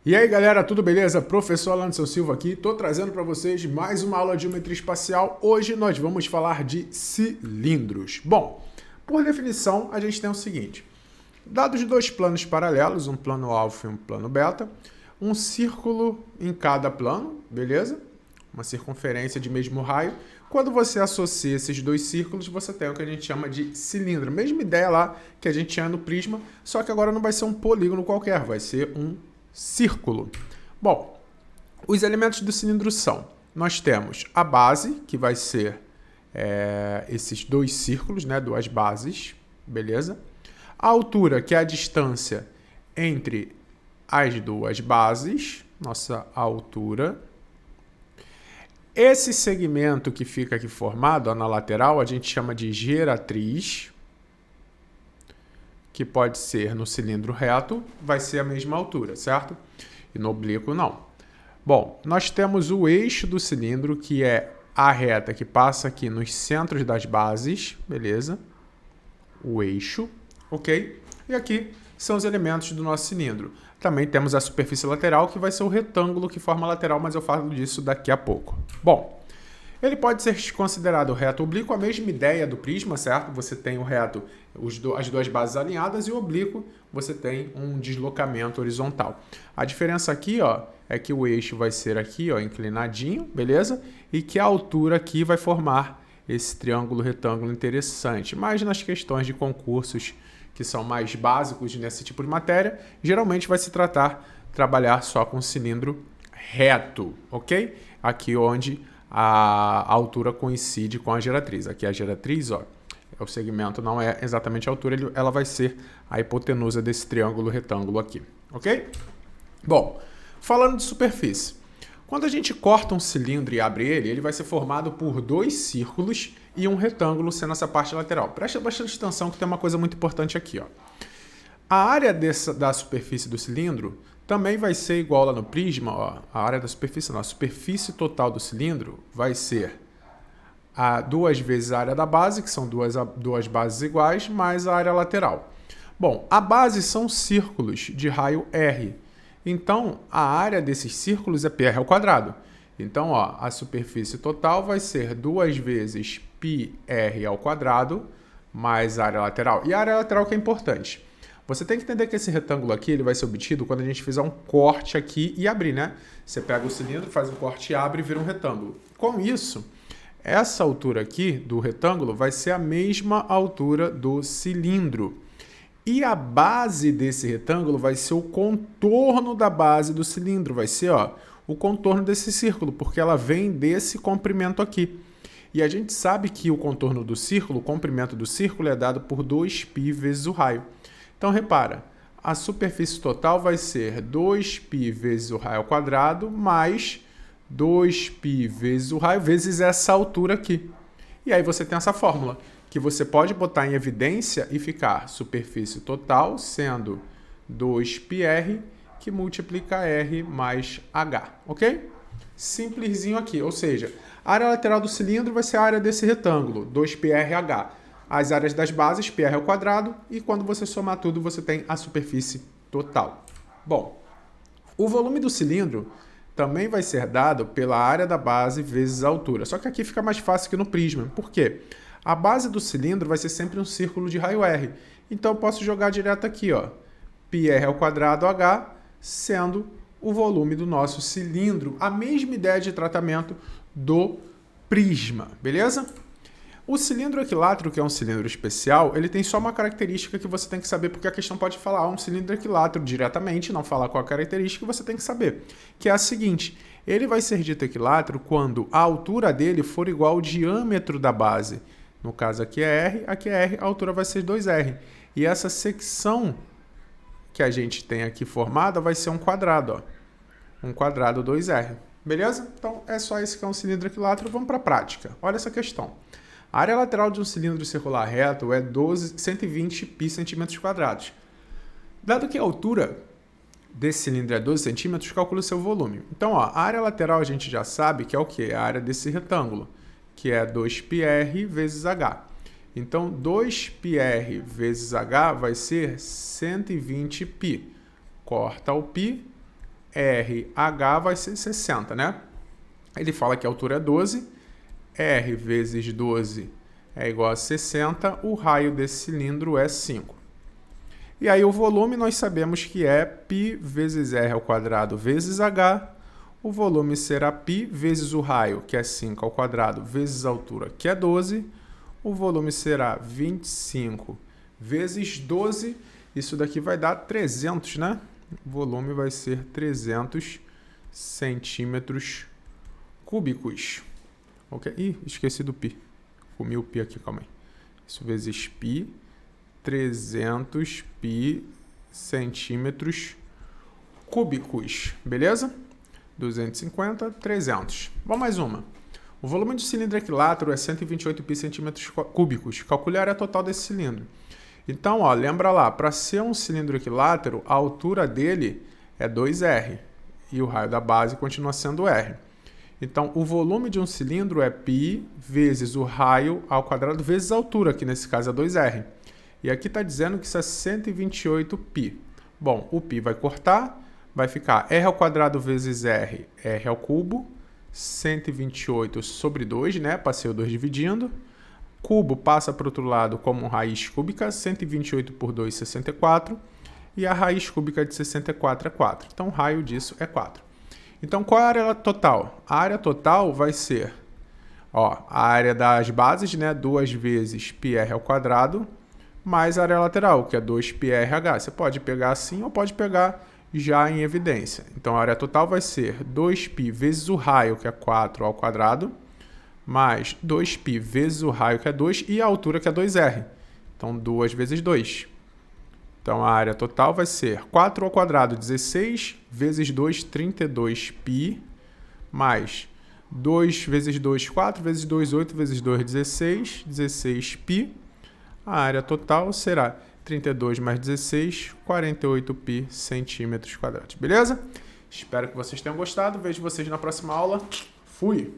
E aí galera, tudo beleza? Professor Alanson Silva aqui, estou trazendo para vocês mais uma aula de geometria espacial. Hoje nós vamos falar de cilindros. Bom, por definição a gente tem o seguinte, dados dois planos paralelos, um plano alfa e um plano beta, um círculo em cada plano, beleza? Uma circunferência de mesmo raio. Quando você associa esses dois círculos, você tem o que a gente chama de cilindro. Mesma ideia lá que a gente tinha no prisma, só que agora não vai ser um polígono qualquer, vai ser um círculo. Bom, os elementos do cilindro são, nós temos a base, que vai ser esses dois círculos, né, duas bases, beleza? A altura, que é a distância entre as duas bases, nossa altura. Esse segmento que fica aqui formado, ó, na lateral, a gente chama de geratriz, que pode ser no cilindro reto, vai ser a mesma altura, certo? E no oblíquo, não. Bom, nós temos o eixo do cilindro, que é a reta que passa aqui nos centros das bases, beleza? O eixo, ok? E aqui são os elementos do nosso cilindro. Também temos a superfície lateral, que vai ser o retângulo que forma a lateral, mas eu falo disso daqui a pouco. Bom, ele pode ser considerado reto ou oblíquo, a mesma ideia do prisma, certo? Você tem o reto, as duas bases alinhadas, e o oblíquo você tem um deslocamento horizontal. A diferença aqui, ó, é que o eixo vai ser aqui, ó, inclinadinho, beleza? E que a altura aqui vai formar esse triângulo retângulo interessante. Mas nas questões de concursos que são mais básicos nesse tipo de matéria, geralmente vai se trabalhar só com cilindro reto, ok? Aqui onde a altura coincide com a geratriz. Aqui a geratriz, ó, o segmento não é exatamente a altura, ela vai ser a hipotenusa desse triângulo retângulo aqui, ok? Bom, falando de superfície. Quando a gente corta um cilindro e abre ele, ele vai ser formado por dois círculos e um retângulo sendo essa parte lateral. Presta bastante atenção que tem uma coisa muito importante aqui, ó. A área da superfície do cilindro também vai ser igual lá no prisma, ó, a área da superfície, não, a superfície total do cilindro vai ser duas vezes a área da base, que são duas bases iguais, mais a área lateral. Bom, a base são círculos de raio R. Então, a área desses círculos é πr ao quadrado. Então, ó, a superfície total vai ser duas vezes πr ao quadrado mais a área lateral. E a área lateral que é importante. Você tem que entender que esse retângulo aqui ele vai ser obtido quando a gente fizer um corte aqui e abrir, né? Você pega o cilindro, faz um corte e abre e vira um retângulo. Com isso, essa altura aqui do retângulo vai ser a mesma altura do cilindro. E a base desse retângulo vai ser o contorno da base do cilindro. Vai ser, ó, o contorno desse círculo, porque ela vem desse comprimento aqui. E a gente sabe que o contorno do círculo, o comprimento do círculo é dado por 2π vezes o raio. Então, repara, a superfície total vai ser 2π vezes o raio ao quadrado mais 2π vezes o raio vezes essa altura aqui. E aí você tem essa fórmula, que você pode botar em evidência e ficar superfície total sendo 2πr, que multiplica R mais H, ok? Simplesinho aqui, ou seja, a área lateral do cilindro vai ser a área desse retângulo, 2πrh. As áreas das bases, πr ao quadrado, e quando você somar tudo, você tem a superfície total. Bom, o volume do cilindro também vai ser dado pela área da base vezes a altura. Só que aqui fica mais fácil que no prisma. Por quê? A base do cilindro vai ser sempre um círculo de raio R. Então, eu posso jogar direto aqui, ó, πr ao quadrado h, sendo o volume do nosso cilindro. A mesma ideia de tratamento do prisma, beleza? O cilindro equilátero, que é um cilindro especial, ele tem só uma característica que você tem que saber, porque a questão pode falar um cilindro equilátero diretamente, não falar qual a característica, você tem que saber, que é a seguinte: ele vai ser dito equilátero quando a altura dele for igual ao diâmetro da base. No caso aqui é R, aqui é R, a altura vai ser 2R. E essa secção que a gente tem aqui formada vai ser um quadrado, ó. Um quadrado 2R. Beleza? Então é só esse que é um cilindro equilátero. Vamos para a prática. Olha essa questão. A área lateral de um cilindro circular reto é 120 π centímetros quadrados. Dado que a altura desse cilindro é 12 centímetros, calcule o seu volume. Então, ó, a área lateral a gente já sabe que é o quê? A área desse retângulo, que é 2πr vezes h. Então, 2πr vezes h vai ser 120π. Corta o π, RH vai ser 60, né? Ele fala que a altura é 12, R vezes 12 é igual a 60, o raio desse cilindro é 5. E aí o volume nós sabemos que é π vezes R ao quadrado vezes H. O volume será π vezes o raio, que é 5 ao quadrado, vezes a altura, que é 12. O volume será 25 vezes 12. Isso daqui vai dar 300, né? O volume vai ser 300 centímetros cúbicos. Ok? Ih, esqueci do π. Comi o π aqui, calma aí. Isso vezes π, 300 π centímetros cúbicos. Beleza? 250, 300. Vamos mais uma. O volume do cilindro equilátero é 128 π centímetros cúbicos. Calcule a área total desse cilindro. Então, ó, lembra lá, para ser um cilindro equilátero, a altura dele é 2R. E o raio da base continua sendo R. Então, o volume de um cilindro é π vezes o raio ao quadrado vezes a altura, que nesse caso é 2R. E aqui está dizendo que isso é 128 π. Bom, o π vai cortar, vai ficar R ao quadrado vezes R, R ao cubo, 128 sobre 2, né? Passei o 2 dividindo. Cubo passa para o outro lado como raiz cúbica, 128 por 2, 64. E a raiz cúbica de 64 é 4. Então, o raio disso é 4. Então, qual é a área total? A área total vai ser, ó, a área das bases, né? 2 vezes πr ao quadrado, mais a área lateral, que é 2πrh. Você pode pegar assim ou pode pegar já em evidência. Então, a área total vai ser 2π vezes o raio, que é 4 ao quadrado, mais 2π vezes o raio, que é 2, e a altura, que é 2r. Então, 2 vezes 2. Então, a área total vai ser 4 ao quadrado, 16, vezes 2, 32π, mais 2 vezes 2, 4, vezes 2, 8, vezes 2, 16, 16π. A área total será 32 mais 16, 48π centímetros quadrados. Beleza? Espero que vocês tenham gostado. Vejo vocês na próxima aula. Fui!